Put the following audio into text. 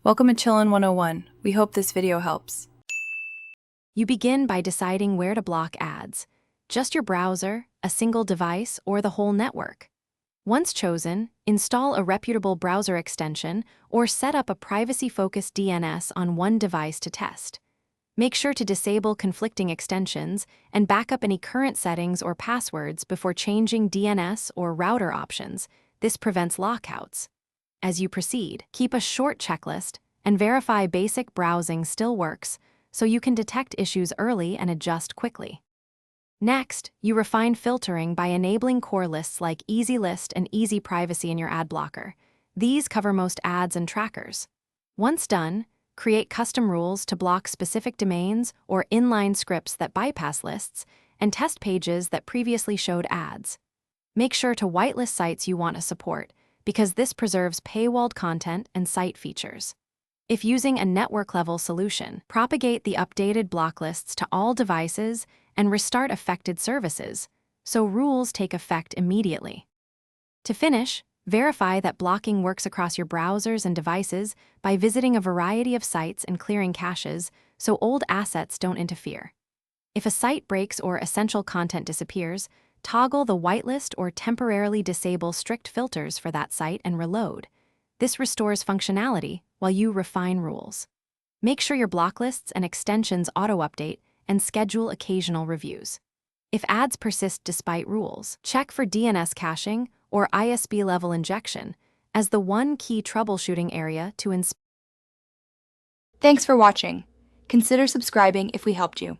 Welcome to Chillin' 101. We hope this video helps. You begin by deciding where to block ads, just your browser, a single device, or the whole network. Once chosen, install a reputable browser extension or set up a privacy-focused DNS on one device to test. Make sure to disable conflicting extensions and back up any current settings or passwords before changing DNS or router options. This prevents lockouts. As you proceed, keep a short checklist and verify basic browsing still works so you can detect issues early and adjust quickly. Next, you refine filtering by enabling core lists like Easy List and Easy Privacy in your ad blocker. These cover most ads and trackers. Once done, create custom rules to block specific domains or inline scripts that bypass lists, and test pages that previously showed ads. Make sure to whitelist sites you want to support, because this preserves paywalled content and site features. If using a network-level solution, propagate the updated block lists to all devices and restart affected services, so rules take effect immediately. To finish, verify that blocking works across your browsers and devices by visiting a variety of sites and clearing caches so old assets don't interfere. If a site breaks or essential content disappears, toggle the whitelist or temporarily disable strict filters for that site and reload. This restores functionality while you refine rules. Make sure your block lists and extensions auto-update and schedule occasional reviews. If ads persist despite rules, check for DNS caching or ISP-level injection as the one key troubleshooting area to Thanks for watching. Consider subscribing if we helped you.